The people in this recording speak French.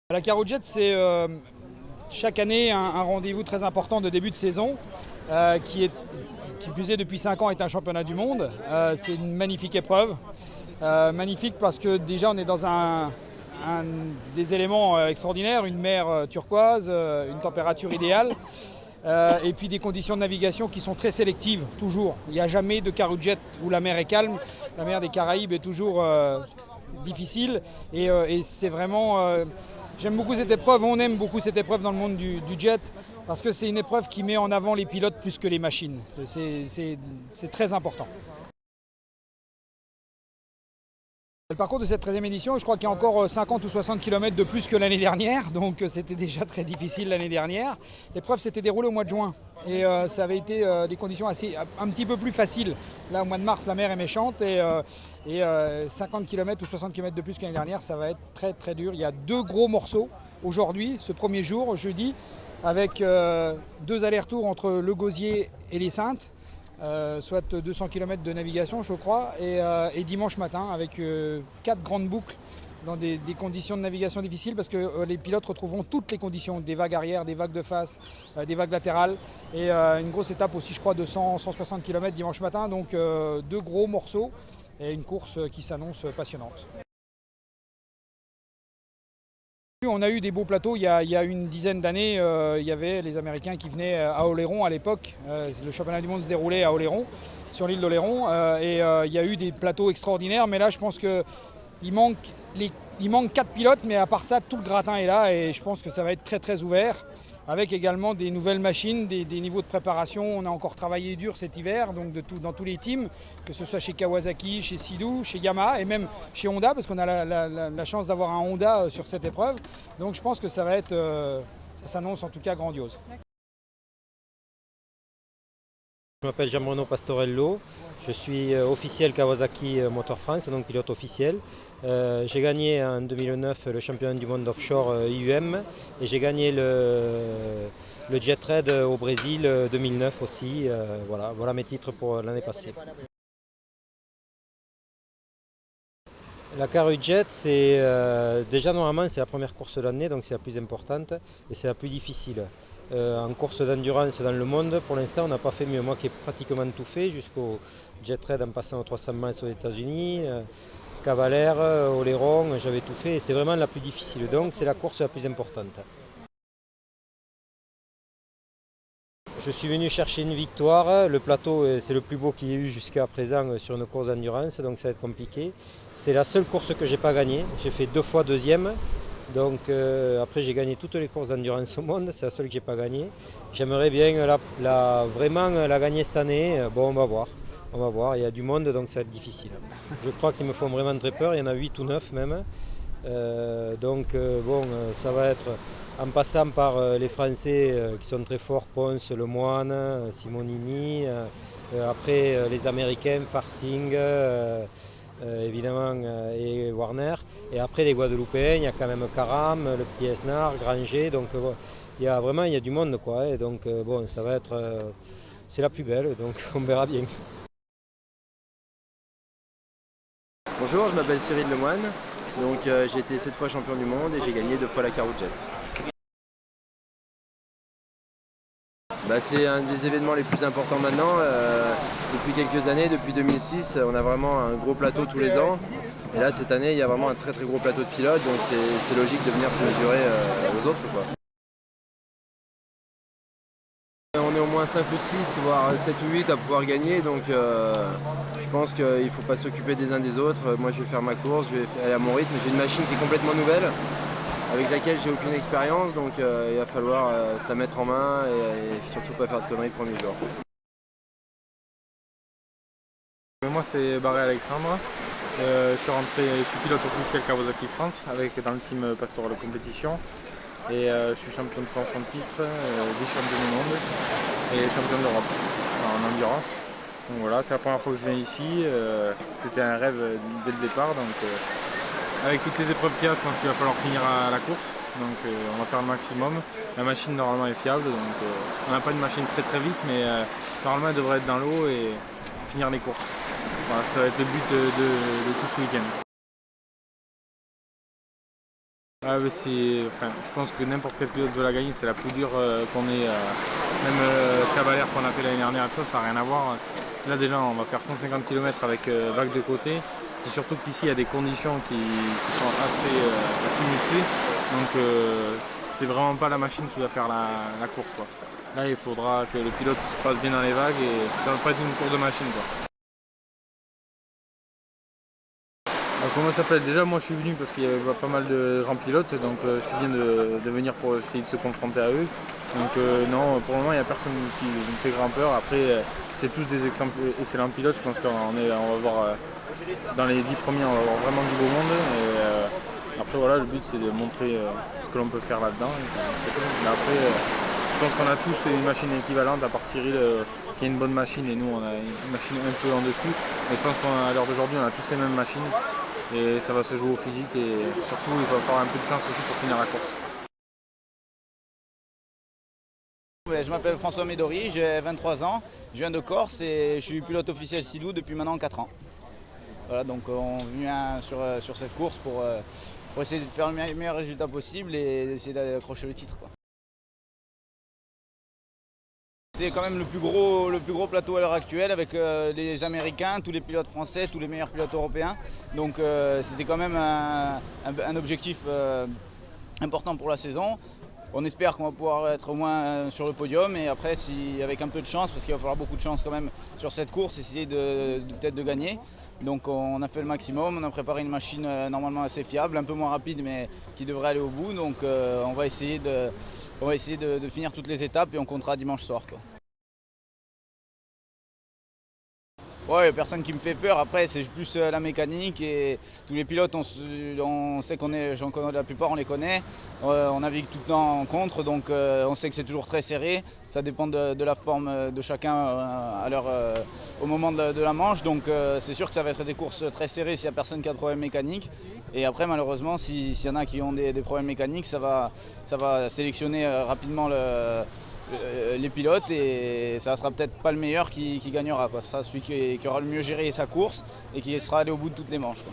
La Carojet, c'est chaque année un rendez-vous très important de début de saison qui plus est depuis 5 ans est un championnat du monde. C'est une magnifique épreuve. Magnifique parce que déjà on est dans des éléments extraordinaires, une mer turquoise, une température idéale. Et puis des conditions de navigation qui sont très sélectives, toujours. Il n'y a jamais de Carojet où la mer est calme. La mer des Caraïbes est toujours difficile. Et c'est vraiment... j'aime beaucoup cette épreuve, on aime beaucoup cette épreuve dans le monde du jet, parce que c'est une épreuve qui met en avant les pilotes plus que les machines. C'est très important. Le parcours de cette 13e édition, je crois qu'il y a encore 50 ou 60 km de plus que l'année dernière, donc c'était déjà très difficile l'année dernière. L'épreuve s'était déroulée au mois de juin et ça avait été des conditions un petit peu plus faciles. Là, au mois de mars, la mer est méchante et 50 km ou 60 km de plus que l'année dernière, ça va être très très dur. Il y a 2 gros morceaux aujourd'hui, ce premier jour, jeudi, avec 2 allers-retours entre Le Gosier et les Saintes. Soit 200 km de navigation je crois, et dimanche matin avec 4 grandes boucles dans des conditions de navigation difficiles parce que les pilotes retrouveront toutes les conditions, des vagues arrière, des vagues de face, des vagues latérales et une grosse étape aussi je crois de 160 km dimanche matin, donc 2 gros morceaux et une course qui s'annonce passionnante. On a eu des beaux plateaux, il y a une dizaine d'années, il y avait les Américains qui venaient à Oléron à l'époque. Le championnat du monde se déroulait à Oléron, sur l'île d'Oléron, et il y a eu des plateaux extraordinaires, mais là je pense qu'il manque 4 pilotes, mais à part ça, tout le gratin est là, et je pense que ça va être très très ouvert, avec également des nouvelles machines, des niveaux de préparation. On a encore travaillé dur cet hiver, donc dans tous les teams, que ce soit chez Kawasaki, chez Sea-Doo, chez Yamaha et même chez Honda, parce qu'on a la chance d'avoir un Honda sur cette épreuve. Donc je pense que ça va être, ça s'annonce en tout cas grandiose. Je m'appelle Gianbruno Pastorello, je suis officiel Kawasaki Motor France, donc pilote officiel. J'ai gagné en 2009 le championnat du monde offshore IUM et j'ai gagné le Jet Raid au Brésil 2009 aussi. Voilà mes titres pour l'année passée. La Carojet, c'est déjà normalement c'est la première course de l'année, donc c'est la plus importante et c'est la plus difficile. En course d'endurance dans le monde, pour l'instant on n'a pas fait mieux. Moi qui ai pratiquement tout fait jusqu'au Jet Raid en passant aux 300 miles aux États-Unis, Cavalère, Oléron, j'avais tout fait et c'est vraiment la plus difficile. Donc c'est la course la plus importante. Je suis venu chercher une victoire. Le plateau, c'est le plus beau qu'il y ait eu jusqu'à présent sur une course d'endurance, donc ça va être compliqué. C'est la seule course que je n'ai pas gagnée. J'ai fait 2 fois deuxième. Donc après j'ai gagné toutes les courses d'endurance au monde, c'est la seule que je n'ai pas gagnée. J'aimerais bien vraiment la gagner cette année. Bon, on va voir. On va voir, il y a du monde donc ça va être difficile. Je crois qu'ils me font vraiment très peur, il y en a 8 ou 9 même. Ça va être en passant par les Français qui sont très forts, Ponce, Lemoine, Simonini, après les Américains, Farsing, évidemment, et Warner, et après les Guadeloupéens, il y a quand même Caram, le petit Esnar, Granger, donc il y a du monde quoi, et donc ça va être, c'est la plus belle, donc on verra bien. Bonjour, je m'appelle Cyril Lemoine, donc j'ai été 7 fois champion du monde et j'ai gagné 2 fois la Carojet. C'est un des événements les plus importants maintenant. Depuis quelques années, depuis 2006, on a vraiment un gros plateau tous les ans. Et là, cette année, il y a vraiment un très très gros plateau de pilotes, donc c'est logique de venir se mesurer aux autres, quoi. On est au moins 5 ou 6, voire 7 ou 8 à pouvoir gagner, donc je pense qu'il ne faut pas s'occuper des uns des autres. Moi, je vais faire ma course, je vais aller à mon rythme. J'ai une machine qui est complètement nouvelle, avec laquelle j'ai aucune expérience, donc il va falloir se la mettre en main et surtout pas faire de conneries le premier jour. Moi c'est Barré Alexandre, je suis pilote officiel Kawasaki France avec dans le team Pastoral Compétition et je suis champion de France en titre, vice-champion du monde et champion d'Europe en endurance. Donc voilà, c'est la première fois que je viens ici, c'était un rêve dès le départ, donc avec toutes les épreuves qu'il y a, je pense qu'il va falloir finir à la course, donc on va faire le maximum. La machine normalement est fiable, donc on n'a pas une machine très très vite, mais normalement elle devrait être dans l'eau et finir les courses. Voilà, ça va être le but de tout ce week-end. Ah, mais je pense que n'importe quel pilote veut la gagner, c'est la plus dure qu'on ait. Même Cavalière qu'on a fait l'année dernière, tout ça n'a rien à voir. Là déjà on va faire 150 km avec vague de côté. C'est surtout qu'ici il y a des conditions qui sont assez musclées. Donc c'est vraiment pas la machine qui va faire la course, quoi. Là il faudra que le pilote passe bien dans les vagues et ça va pas être une course de machine, quoi. Alors, comment ça s'appelle? Déjà moi je suis venu parce qu'il y avait pas mal de grands pilotes, donc c'est bien de venir pour essayer de se confronter à eux. Donc non, pour le moment il n'y a personne qui me fait grand peur. Après c'est tous des excellents pilotes, je pense qu'on va voir dans les 10 premiers on va avoir vraiment du beau monde. Et après voilà, le but c'est de montrer ce que l'on peut faire là-dedans. Mais après je pense qu'on a tous une machine équivalente à part Cyril qui a une bonne machine et nous on a une machine un peu en dessous. Mais je pense qu'à l'heure d'aujourd'hui on a tous les mêmes machines. Et ça va se jouer au physique et surtout il va falloir un peu de chance aussi pour finir la course. Je m'appelle François Médori, j'ai 23 ans, je viens de Corse et je suis pilote officiel Silou depuis maintenant 4 ans. Voilà, donc on vient sur cette course pour essayer de faire le meilleur résultat possible et essayer d'accrocher le titre, quoi. C'est quand même le plus gros plateau à l'heure actuelle avec les Américains, tous les pilotes français, tous les meilleurs pilotes européens. Donc c'était quand même un objectif important pour la saison. On espère qu'on va pouvoir être au moins sur le podium et après, avec un peu de chance, parce qu'il va falloir beaucoup de chance quand même sur cette course, essayer peut-être de gagner. Donc on a fait le maximum, on a préparé une machine normalement assez fiable, un peu moins rapide mais qui devrait aller au bout. Donc on va essayer de finir toutes les étapes et on comptera dimanche soir, quoi. Ouais, il n'y a personne qui me fait peur. Après, c'est plus la mécanique et tous les pilotes, on sait j'en connais la plupart, on les connaît. On navigue tout le temps en contre, donc on sait que c'est toujours très serré. Ça dépend de la forme de chacun au moment de la manche. Donc c'est sûr que ça va être des courses très serrées s'il n'y a personne qui a de problème mécanique. Et après, malheureusement, s'il y en a qui ont des problèmes mécaniques, ça va sélectionner rapidement les pilotes et ça sera peut-être pas le meilleur qui gagnera, quoi. Ce sera celui qui aura le mieux géré sa course et qui sera allé au bout de toutes les manches, quoi.